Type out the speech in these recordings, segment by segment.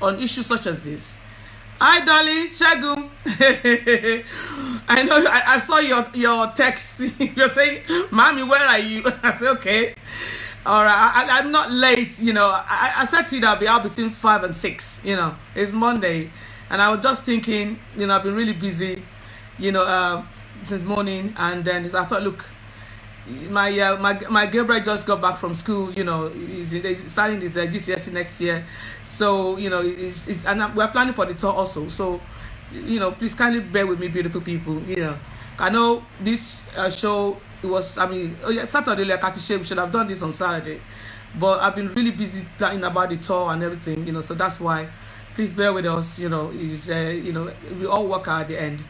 on issues such as this. Hi, darling, Shagum. I know I saw your text. You're saying, "Mommy, where are you?" I said, "Okay, all right." I'm not late. I said to you that I'll be out between 5 and 6. It's Monday, and I was just thinking. I've been really busy. Since morning, and then I thought, look, my Gabriel just got back from school. He's starting his GCSE next year, so and we're planning for the tour also. So please kindly bear with me, beautiful people. I know this show, it was Saturday, like we should have done this on Saturday, but I've been really busy planning about the tour and everything. So that's why please bear with us. We all work out at the end.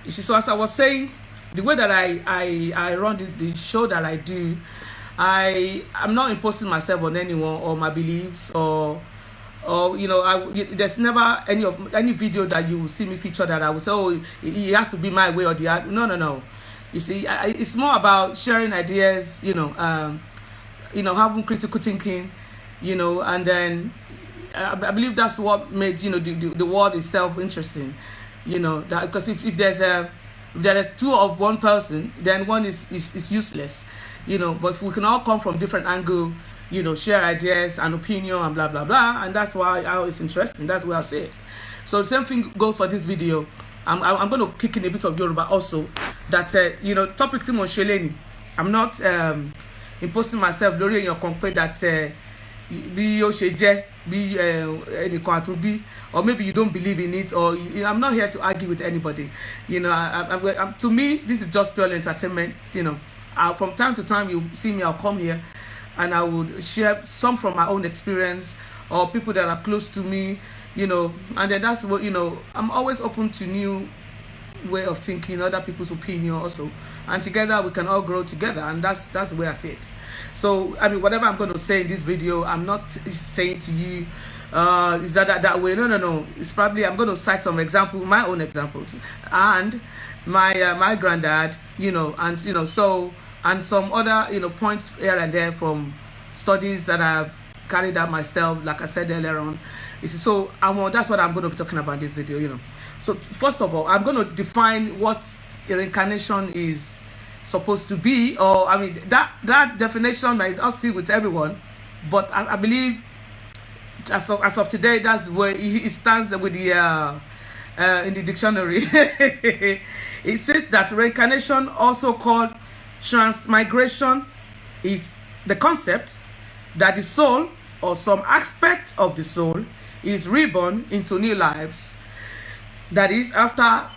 So as I was saying, the way that I run the show that I do, I'm not imposing myself on anyone or my beliefs or there's never any video that you will see me feature that I will say, oh, it has to be my way or the other. No. You see, it's more about sharing ideas, having critical thinking, and then I believe that's what made the world itself interesting. That because if there is two of one person, then one is useless. But if we can all come from different angle, share ideas and opinion and blah blah blah, and that's why it's interesting. That's why I say it. So the same thing goes for this video. I'm going to kick in a bit of Yoruba also. That topic Timon Sheleni. I'm not imposing myself lórí èèyàn kan pé that bí ó ṣe jẹ́ bí ẹnìkan àtúnbí, or maybe you don't believe in it, or I'm not here to argue with anybody. To me, this is just pure entertainment. From time to time you see me, I'll come here and I would share some from my own experience or people that are close to me, and then that's what I'm always open to new way of thinking, other people's opinion also, and together we can all grow together, and that's the way I see it. So whatever I'm going to say in this video, I'm not saying to you is that way. No, it's probably I'm going to cite some example, my own examples, and my granddad, and so and some other points here and there from studies that I've carried out myself, like I said earlier on. So that's what I'm going to be talking about in this video. So first of all, I'm going to define what reincarnation is supposed to be, or that definition might not sit with everyone, but I believe as of today, that's where it stands with the in the dictionary. It says that reincarnation, also called transmigration, is the concept that the soul or some aspect of the soul is reborn into new lives. That is after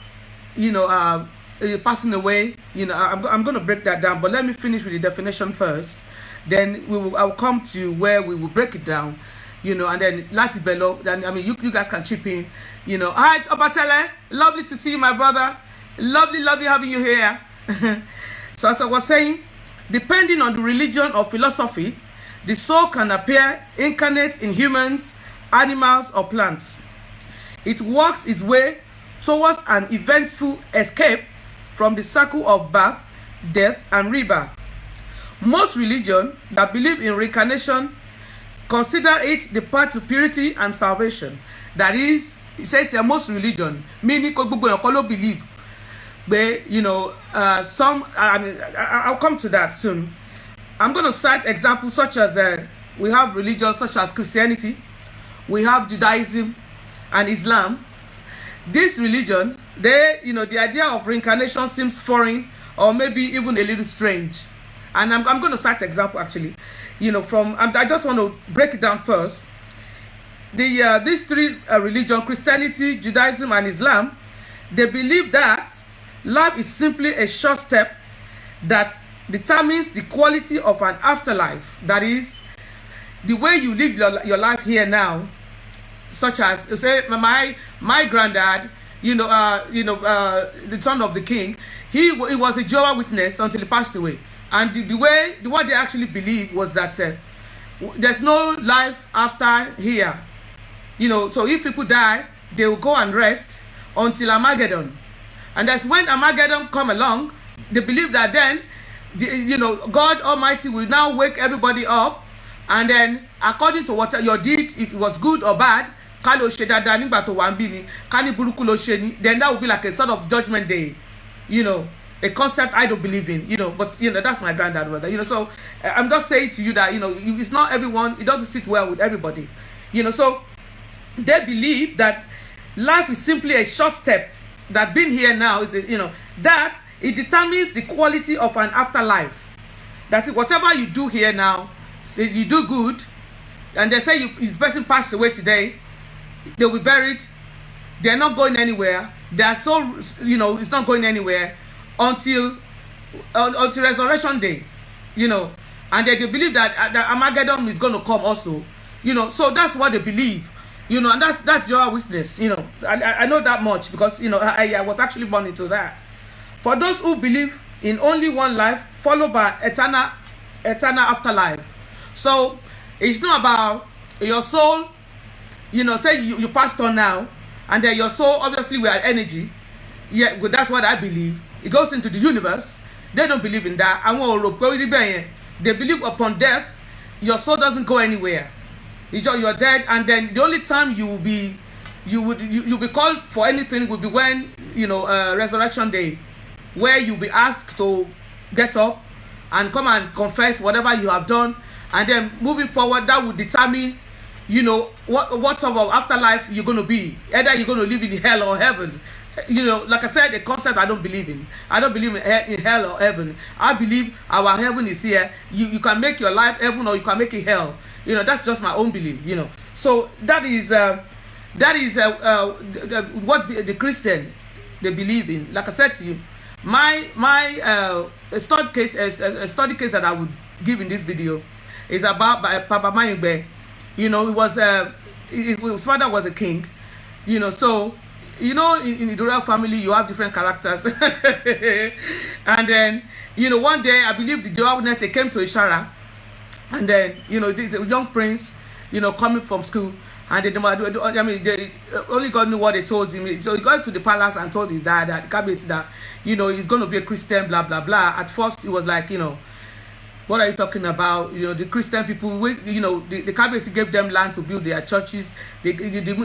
passing away. I'm going to break that down, but let me finish with the definition first. Then I'll come to where we will break it down. And then Lati Bello, then you guys can chip in. Hi Obatele, lovely to see you, my brother. Lovely having you here. So as I was saying, depending on the religion or philosophy, the soul can appear incarnate in humans, animals, or plants. It works its way towards an eventful escape from the circle of birth, death, and rebirth. Most religions that believe in reincarnation consider it the path to purity and salvation. That is, it says here, most religion, meaning believe. But some, I'll come to that soon. I'm going to cite examples such as we have religions such as Christianity, we have Judaism and Islam. This religion, the idea of reincarnation seems foreign or maybe even a little strange. And I'm going to cite example actually. I just want to break it down first. These three religions, Christianity, Judaism, and Islam, they believe that life is simply a short step that determines the quality of an afterlife. That is, the way you live your life here now, such as say my granddad, the son of the king, he was a Jehovah's Witness until he passed away, and what they actually believed was that there's no life after here. So if people die, they will go and rest until Armageddon, and that's when Armageddon come along. They believe that then God Almighty will now wake everybody up, and then according to what your deed, if it was good or bad, ká ló ṣe dáadáa nígbà tó wà ń bí ni, ká ní burúkú ló ṣe ni, then that would be like a sort of judgment day, you know, a concept I don't believe in, you know, but you know, that's my granddad brother, you know. So I'm just saying to you that, you know, it's not everyone, it doesn't sit well with everybody, you know. So they believe that life is simply a short step, that being here now is a, you know, that it determines the quality of an afterlife. That is, whatever you do here now, say you do good, and they say the person passed away today, they'll be buried, they're not going anywhere, they are so, you know, it's not going anywhere until resurrection day, you know. And they believe that Armageddon is going to come also, you know. So that's what they believe, you know, and that's your witness, you know. I know that much because, you know, I was actually born into that. For those who believe in only one life followed by eternal afterlife. So it's not about your soul, you know, say you passed on now, and then your soul, obviously we are energy. Yeah, but that's what I believe. It goes into the universe. They don't believe in that. They believe upon death, your soul doesn't go anywhere. You're dead, and then the only time you'll be called for anything would be when, you know, resurrection day, where you'll be asked to get up and come and confess whatever you have done, and then moving forward, that would determine, you know, what sort of afterlife you're going to be. Either you're going to live in hell or heaven. You know, like I said, the concept I don't believe in. I don't believe in hell or heaven. I believe our heaven is here. You can make your life heaven or you can make it hell. You know, that's just my own belief. You know, so that is what the Christian they believe in. Like I said to you, my study case that I would give in this video is about Papa Mayugbe. You know, his father was a king. You know, so you know, in the royal family you have different characters. And then, you know, one day I believe the Jehovah's Witness, they came to Ishara, and then, you know, the young prince, you know, coming from school, and they only God knew what they told him. So he got to the palace and told his dad that you know, he's going to be a Christian, blah blah blah. At first he was like, you know, what are you talking about? You know, the Christian people, you know, the Kabesi gave them land to build their churches. The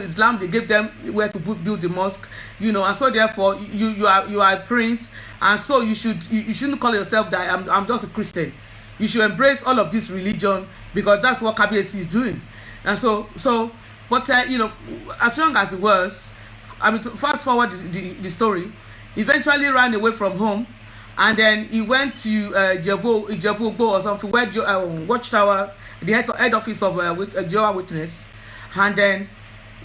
Islam, they gave them where to build the mosque. You know, and so therefore you are a prince, and so you shouldn't call yourself that I'm just a Christian. You should embrace all of this religion, because that's what Kabesi is doing. And so but you know, as young as it was, I mean, to fast forward the story, eventually ran away from home. And then he went to Ijebu or something, where Watchtower, the head office of Jehovah's Witness. And then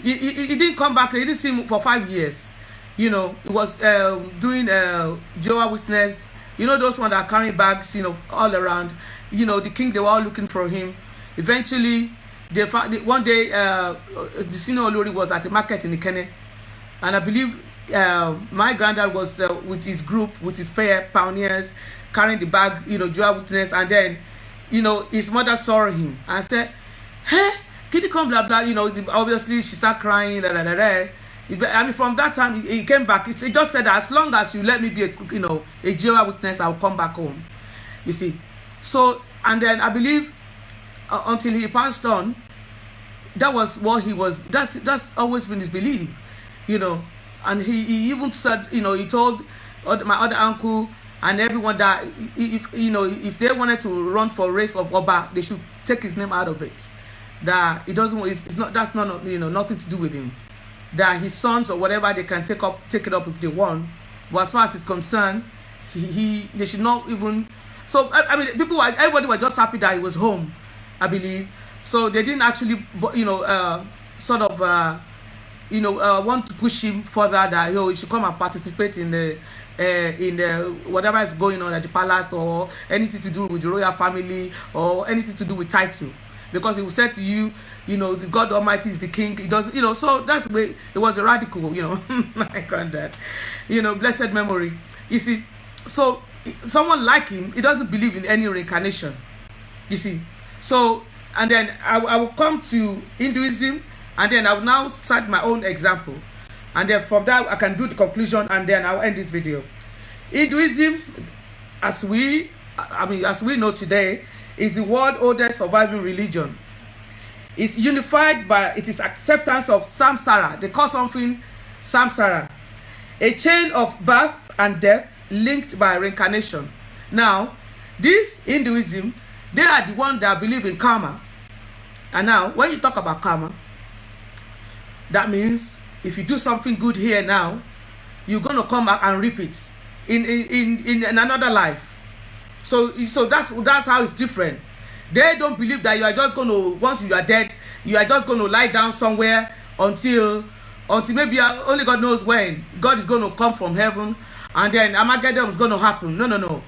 he didn't come back. He didn't see him for 5 years. You know, he was doing Jehovah's Witness. You know, those ones that are carrying bags, you know, all around. You know, the king, they were all looking for him. Eventually, they found one day the senior Olori was at a market in Ikene, and I believe my granddad was with his group, with his pioneers, carrying the bag, you know, Jehovah's Witness. And then, you know, his mother saw him and said, "Hey, can you come?" Blah blah. You know, obviously she started crying. I mean, from that time he came back. He just said that as long as you let me be a Jehovah's Witness, I'll come back home. You see, so, and then I believe until he passed on, that was what he was. That's always been his belief, you know. And he even said, you know, he told my other uncle and everyone that if they wanted to run for a race of Oba, they should take his name out of it. That it's not, that's not, you know, nothing to do with him. That his sons or whatever, they can take it up if they want. But as far as it's concerned, they should not even. So I mean, everybody was just happy that he was home, I believe. So they didn't actually, you know, sort of. Want to push him further that he should come and participate in the whatever is going on at the palace, or anything to do with the royal family, or anything to do with title, because he will say to you, you know, God Almighty is the king. He does, you know. So that's the way it was a radical, you know. My granddad, you know, blessed memory. You see, so someone like him, he doesn't believe in any reincarnation. You see, so and then I will come to Hinduism. And then I will now start my own example. And then from that, I can do the conclusion, and then I'll end this video. Hinduism, as we know today, is the world's oldest surviving religion. is unified by it is acceptance of samsara. They call something samsara, a chain of birth and death linked by reincarnation. Now, this Hinduism, they are the one that believe in karma. And now, when you talk about karma, that means if you do something good here now, you're going to come back and reap it in another life. So that's how it's different. They don't believe that you are just going to, once you are dead, you are just going to lie down somewhere until maybe only God knows when God is going to come from heaven and then Armageddon is going to happen. No.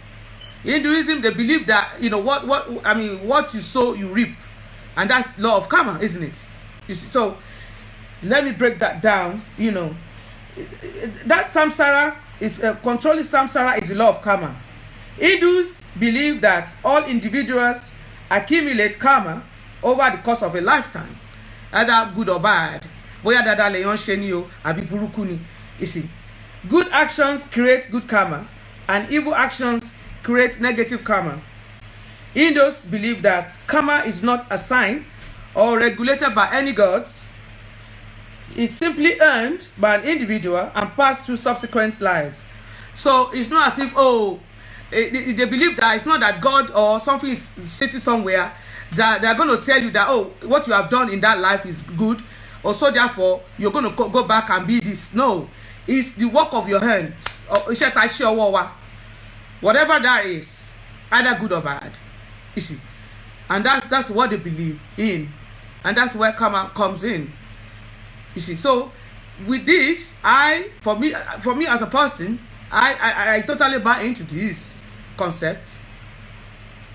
Hinduism, they believe that, what you sow, you reap. And that's law of karma, isn't it? You see, so let me break that down. That samsara is controlling samsara is the law of karma. Hindus believe that all individuals accumulate karma over the course of a lifetime, either good or bad. Boya dada leyon sheni o abi buruku ni. You see, good actions create good karma, and evil actions create negative karma. Hindus believe that karma is not assigned or regulated by any gods. It's simply earned by an individual and passed through subsequent lives. So it's not as if they believe that it's not that God or something is sitting somewhere that they're going to tell you that what you have done in that life is good, or so therefore you're going to go back and be this. No, it's the work of your hands. Whatever that is, either good or bad. You see, and that's what they believe in, and that's where karma comes in. You see, so with this, for me as a person, I totally buy into this concept.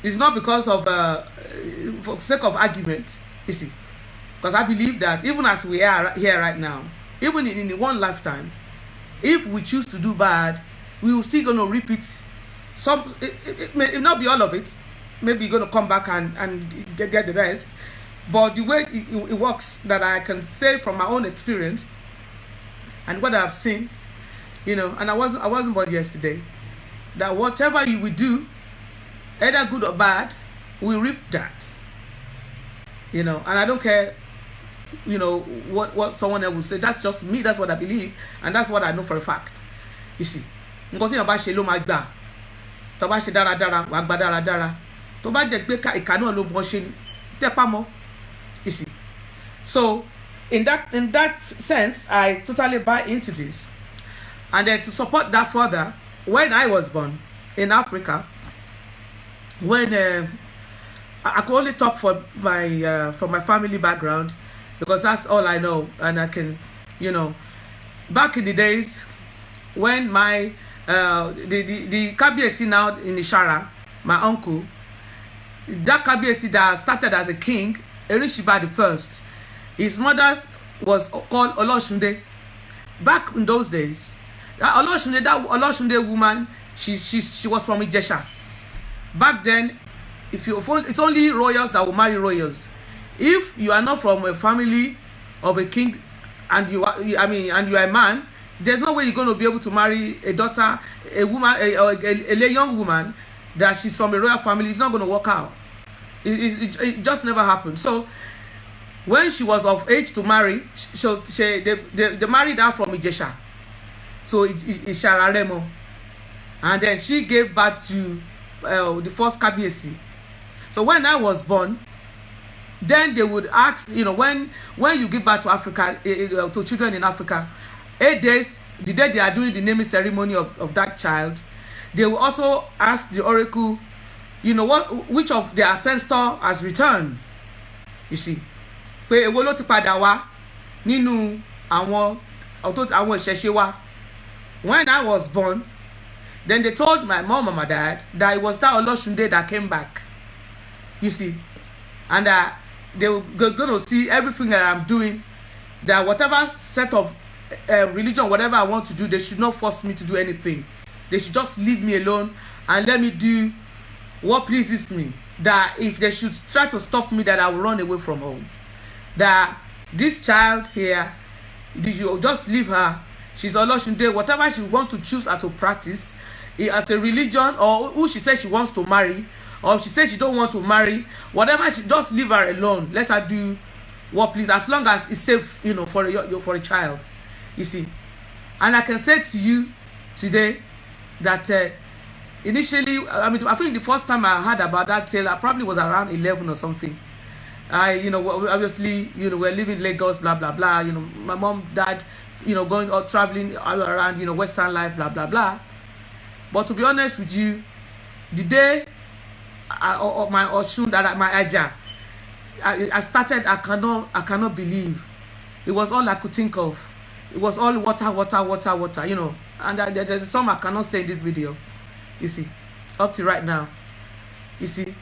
It's not because of for sake of argument, you see, because I believe that even as we are here right now, even in one lifetime, if we choose to do bad, we will still gonna repeat some. It may not be all of it. Maybe you're gonna come back and get the rest. But the way it works, that I can say from my own experience and what I've seen, and I wasn't born yesterday, that whatever you will do, either good or bad, we reap that. And I don't care, what someone else will say. That's just me. That's what I believe, and that's what I know for a fact. You see, you see, so in that sense, I totally buy into this. And then to support that further, when I was born in Africa, when I could only talk for my family background, because that's all I know, and I can, back in the days when my the Kabiesi now in Ishara, my uncle, that Kabiesi that started as a king, Erishiba the first, his mother was called Oloshunde. Back in those days, that Oloshunde woman, she was from Ijesha. Back then, it's only royals that will marry royals. If you are not from a family of a king and you are a man, there's no way you're going to be able to marry a daughter, a woman, a young woman that she's from a royal family. It's not going to work out. It just never happened. So when she was of age to marry, they married her from Ijesha, so Ishara Remo, and then she gave birth to the first Kabiesi. So when I was born, then they would ask, when you give birth to Africa, to children in Africa, 8 days, the day they are doing the naming ceremony of that child, they will also ask the oracle, which of their ancestor has returned. You see, when I was born, then they told my mom and my dad that it was that Oloshunde that came back. You see, and they were going to see everything that I'm doing, that whatever set of religion, whatever I want to do, they should not force me to do anything. They should just leave me alone and let me do what pleases me. That if they should try to stop me, that I will run away from home. That this child here, you just leave her. She's Oloshunde. Whatever she wants to choose as to practice, as a religion, or who she says she wants to marry, or she says she don't want to marry, whatever, she just leave her alone. Let her do what please, as long as it's safe, you know, for for a child, you see. And I can say to you today that initially, I mean, I think the first time I heard about that tale, I probably was around 11 or something. You know, obviously, you know, we're living in Lagos, blah blah blah. You know, my mom, dad, you know, going out traveling all around, you know, Western life, blah blah blah. But to be honest with you, the day my Oshun, that my Aja, I started, I cannot believe. It was all I could think of. It was all water, you know. And there's some I cannot say in this video. You see, up to right now. You see,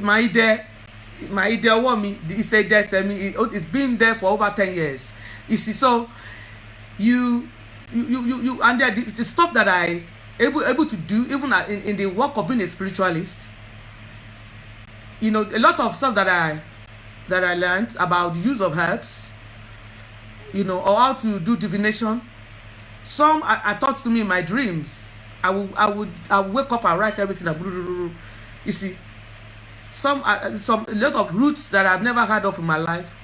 my idea want me. He said just me. It's been there for over 10 years. You see, so you and the stuff that I able to do, even in the work of being a spiritualist. You know, a lot of stuff that I learned about the use of herbs, you know, or how to do divination. Some I thought to me in my dreams. I would wake up and write everything. You see, a lot of roots that I've never heard of in my life,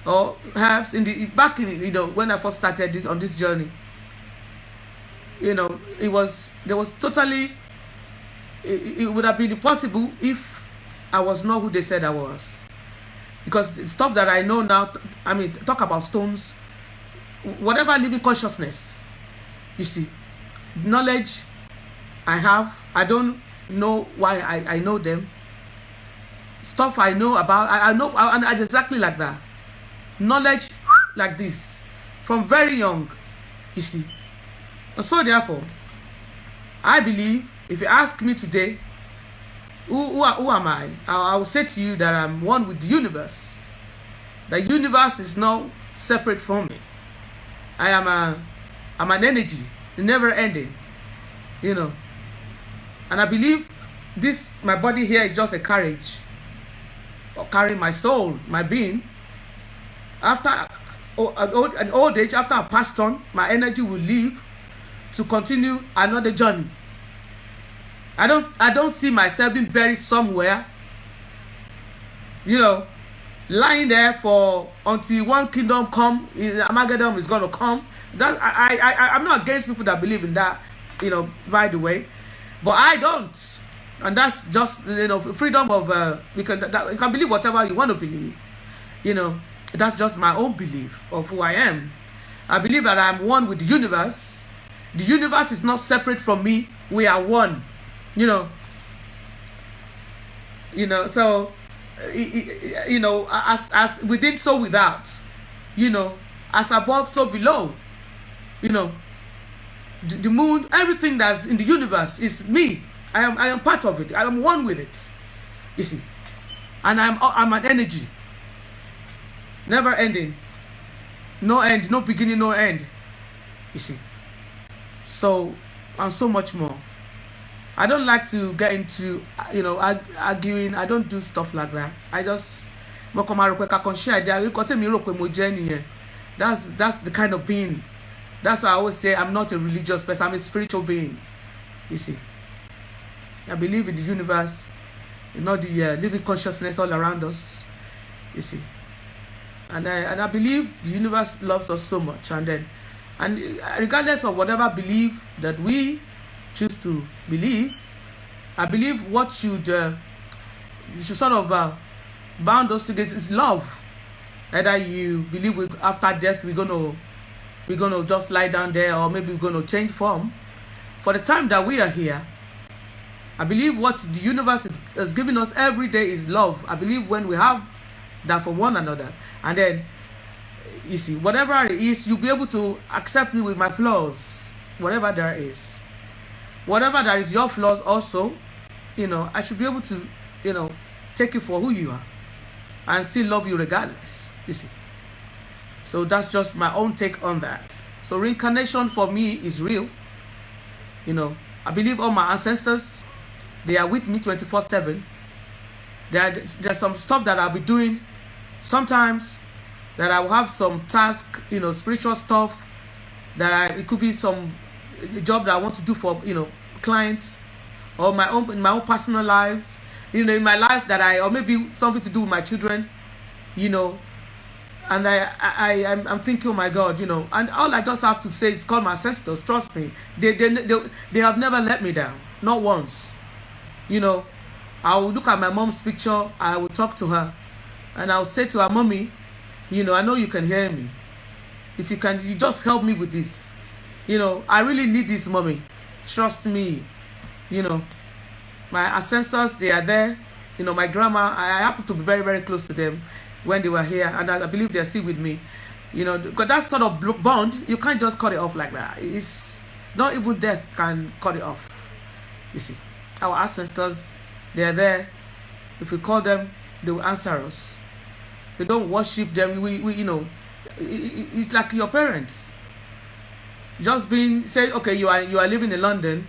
or herbs back in, you know, when I first started on this journey. You know, there was totally. It would have been impossible if I was not who they said I was, because the stuff that I know now, I mean, talk about stones, whatever living consciousness, you see, knowledge I have, I don't know why I know them. Stuff I know about, I know, and it's exactly like that. Knowledge like this, from very young, you see. And so therefore, I believe, if you ask me today, who am I? I will say to you that I'm one with the universe. The universe is not separate from me. I'm an energy, never ending, you know. And I believe my body here is just a carriage, or carrying my soul, my being. After an old age, after I passed on, my energy will leave to continue another journey. I don't see myself being buried somewhere, you know, lying there for until one kingdom come, Armageddon is gonna come. That I'm not against people that believe in that, you know, by the way, but I don't, and that's just, you know, freedom of you can believe whatever you want to believe, you know. That's just my own belief of who I am. I believe that I'm one with the universe. The universe is not separate from me. We are one. You know, so, you know, as within, so without, you know, as above, so below, you know, the moon, everything that's in the universe is me. I am part of it. I am one with it, you see, and I'm an energy, never ending, no end, no beginning, no end, you see. So, and so much more. I don't like to get into, you know, arguing. I don't do stuff like that. I just, that's the kind of being. That's why I always say I'm not a religious person. I'm a spiritual being. You see, I believe in the universe, you know, the living consciousness all around us. You see, and I believe the universe loves us so much. And regardless of whatever belief that we choose to believe, I believe what should you should sort of bound us together is love. Either you believe after death we're gonna just lie down there, or maybe we're gonna change form. For the time that we are here, I believe what the universe is giving us every day is love. I believe when we have that for one another, and then you see, whatever it is, you'll be able to accept me with my flaws, whatever there is. Whatever that is your flaws also, you know, I should be able to, you know, take you for who you are and still love you regardless, you see. So that's just my own take on that. So reincarnation for me is real. You know, I believe all my ancestors, they are with me 24/7. There's some stuff that I'll be doing sometimes, that I will have some task, you know, spiritual stuff, it could be some job that I want to do for, you know, clients, or in my own personal lives, you know, in my life or maybe something to do with my children, you know, and I'm thinking, oh my God, you know, and all I just have to say is call my ancestors. Trust me, they have never let me down, not once. You know, I will look at my mom's picture, I will talk to her, and I'll say to her, Mommy, you know, I know you can hear me. If you can, you just help me with this. You know, I really need this, Mommy. Trust me. You know, my ancestors, they are there. You know, my grandma, I happen to be very, very close to them when they were here, and I believe they're still with me. You know, because that sort of bond, you can't just cut it off like that. It's not even death can cut it off. You see, our ancestors, they're there. If we call them, they will answer us. We don't worship them. We you know, it's like your parents. Just being say, okay, you are living in London,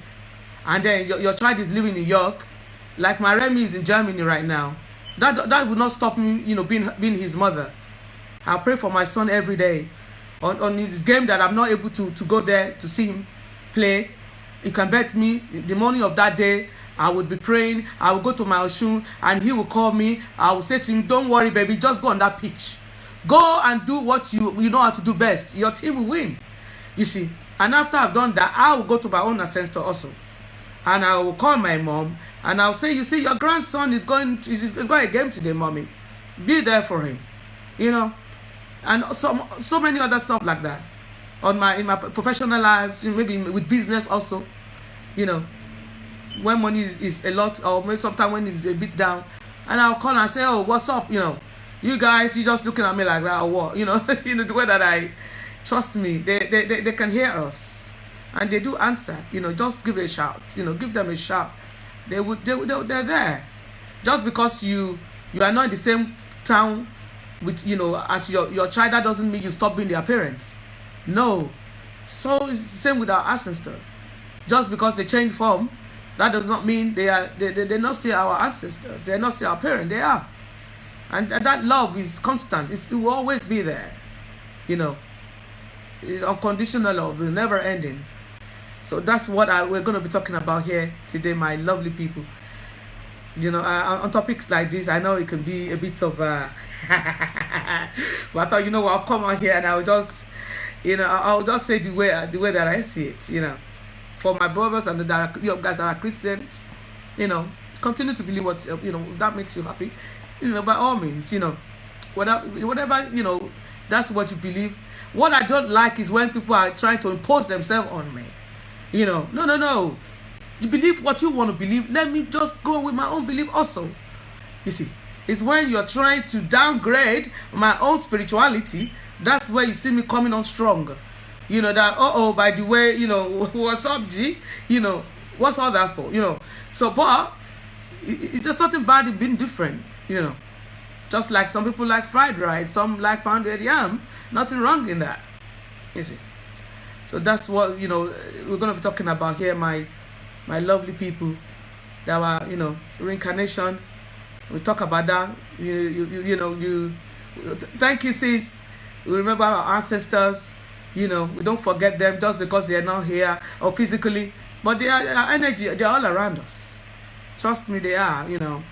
and then your child is living in New York, like my Remy is in Germany right now. That would not stop me, you know, being his mother. I pray for my son every day. On his game that I'm not able to go there to see him play, you can bet me the morning of that day I would be praying. I will go to my Oshun and he will call me. I will say to him, don't worry, baby, just go on that pitch. Go and do what you know how to do best. Your team will win. You see. And after I've done that, I will go to my own ancestor also. And I will call my mom and I'll say, you see, your grandson is going a game today, Mommy. Be there for him. You know. And so many other stuff like that. In my professional lives, maybe with business also. You know. When money is a lot, or maybe sometimes when it's a bit down, and I'll call and say, oh, what's up? You know, you guys, you just looking at me like that or what? You know, you know, the way that I trust me, they can hear us, and they do answer. You know, just give it a shout. You know, give them a shout. They're there. Just because you are not in the same town with, you know, as your child, that doesn't mean you stop being their parents. No. So it's the same with our ancestors. Just because they change form, that does not mean they're not still our ancestors. They're not still our parents. They are. And that love is constant. It will always be there. You know. It's unconditional love. It's never ending. So that's what we're going to be talking about here today, my lovely people. You know, on topics like this, I know it can be a bit of... but I thought, you know what, I'll come out here and I'll just... You know, I'll just say the way that I see it, you know. For my brothers and you guys that are Christians, you know, continue to believe what, you know, if that makes you happy, you know, by all means, you know, whatever, you know, that's what you believe. What I don't like is when people are trying to impose themselves on me. You know, no. You believe what you want to believe. Let me just go with my own belief also. You see, it's when you're trying to downgrade my own spirituality, that's where you see me coming on strong. You know, that, by the way, you know, what's up, G? You know, what's all that for? You know, so, but it's just nothing bad in being different, you know. Just like some people like fried rice, some like pounded yam. Nothing wrong in that, you see. So that's what, you know, we're going to be talking about here, my lovely people that are, you know, reincarnation. We talk about that. You know, thank you, sis. We remember our ancestors. You know, we don't forget them just because they are not here or physically, but they are energy. They are all around us. Trust me, they are. You know,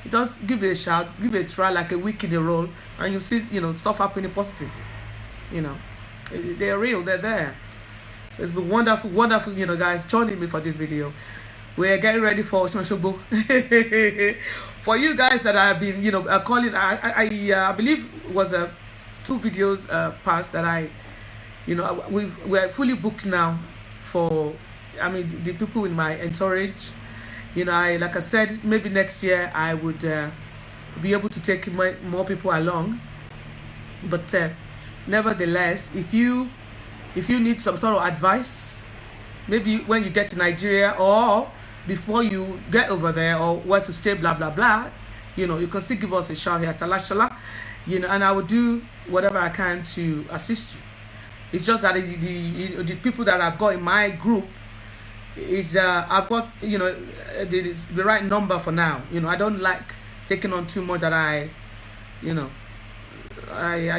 just give it a shout, give it a try, like a week in a row, and you see, you know, stuff happening positive. You know, they're real. They're there. So it's been wonderful, wonderful. You know, guys, joining me for this video. We're getting ready for Shoshobo. For you guys that have been, you know, calling, I believe it was 2 videos past that I. You know, we're fully booked now for, I mean, the people in my entourage. You know, like I said, maybe next year I would be able to take more people along. But nevertheless, if you need some sort of advice, maybe when you get to Nigeria or before you get over there or where to stay, blah, blah, blah, you know, you can still give us a shout here at Talashala, you know, and I will do whatever I can to assist you. It's just that the people that I've got in my group is I've got, you know, the right number for now. You know, I don't like taking on too much that I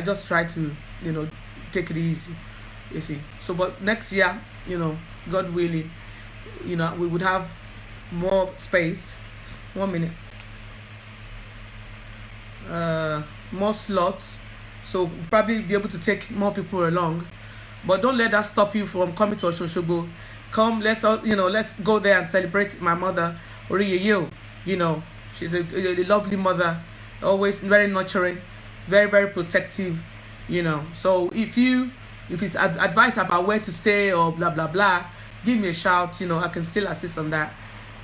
just try to, you know, take it easy. You see. So, but next year, you know, God willing, you know, we would have more space. 1 minute. more slots, so we'll probably be able to take more people along. But don't let that stop you from coming to Oshogbo. Come, let's go there and celebrate my mother, Oriyeyo. She's a lovely mother, always very nurturing, very, very protective. So if it's advice about where to stay or blah blah blah, give me a shout. I can still assist on that.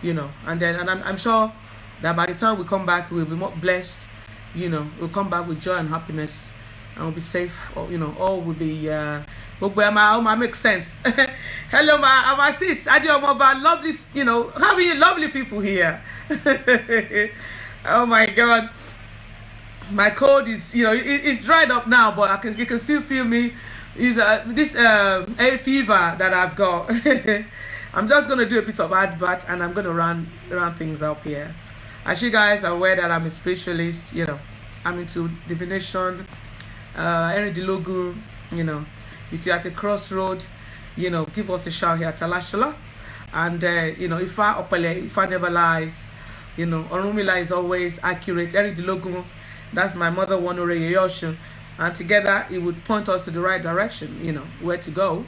And I'm sure that by the time we come back, we'll be more blessed. We'll come back with joy and happiness, and we'll be safe. All will be. All my make sense. Hello, my sis, Adiomoba, lovely. Having you lovely people here. Oh my God, my cold is it's dried up now, but you can still feel me. Is this air fever that I've got. I'm just gonna do a bit of advert, and I'm gonna round things up here. As you guys are aware that I'm a spiritualist, I'm into divination, Henry the Logu, if you're at a crossroad, give us a shout here at Talashala. And, Ifa never lies, Orunmila is always accurate. Henry the Logu, that's my mother, Wanore Yoshin. And together, it would point us to the right direction, where to go.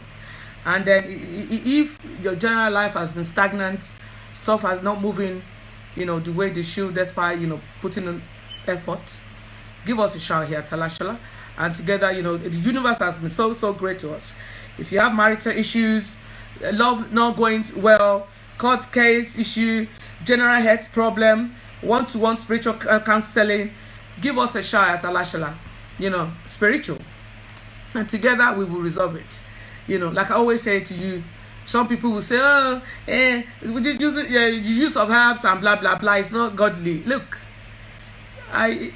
And then if your general life has been stagnant, stuff has not moving, the way they should, despite, putting in effort, give us a shout here at Talashala. And together, the universe has been so, so great to us. If you have marital issues, love not going well, court case issue, general health problem, one-to-one spiritual counseling, give us a shout at Talashala. Spiritual. And together, we will resolve it. Like I always say to you, some people will say, the use of herbs and blah, blah, blah, it's not godly. Look, as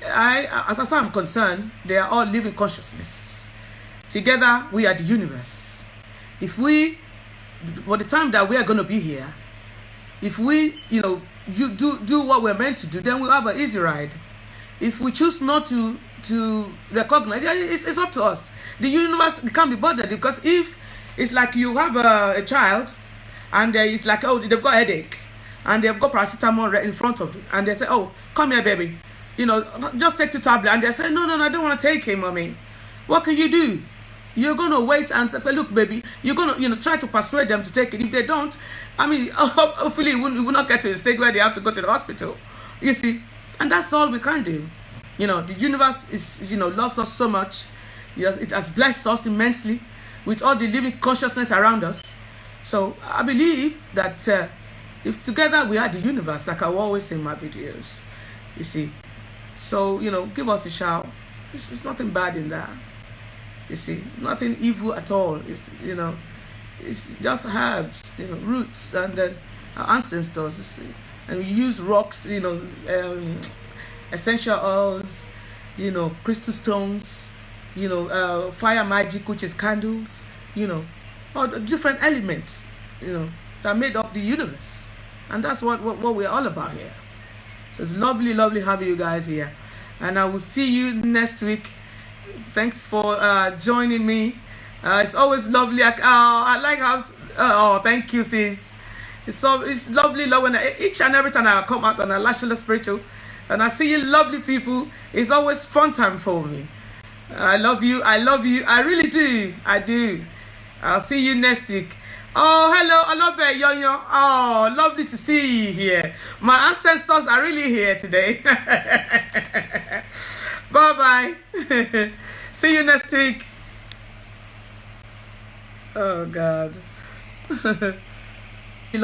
far as I'm concerned, they are all living consciousness. Together, we are the universe. If we, for the time that we are going to be here, if we, you do what we're meant to do, then we'll have an easy ride. If we choose not to recognize, it's up to us. The universe can't be bothered, because if it's like you have a child, and it's like, oh, they've got a headache, and they've got paracetamol right in front of you, and they say, oh, come here, baby, just take the tablet, and they say, no, I don't want to take it, mommy. What can you do? You're going to wait and say, look, baby, you're going to, try to persuade them to take it. If they don't, hopefully we will not get to a stage where they have to go to the hospital. You see? And that's all we can do. The universe is, loves us so much. It has blessed us immensely with all the living consciousness around us. So I believe that if together we are the universe, like I always say in my videos, you see. So, give us a shout. It's nothing bad in that. You see, nothing evil at all. It's just herbs, roots, and then our ancestors. And we use rocks, essential oils, crystal stones, fire magic, which is candles, all the different elements, that made up the universe. And that's what we're all about here. So it's lovely, lovely having you guys here. And I will see you next week. Thanks for joining me. It's always lovely. I like how, thank you, sis. It's lovely when each and every time I come out on a Lashala Spiritual, and I see you lovely people, it's always fun time for me. I love you. I really do. I do. I'll see you next week. Oh, hello, Alobe Yoyo. Oh, lovely to see you here. My ancestors are really here today. Bye-bye. See you next week. Oh, God.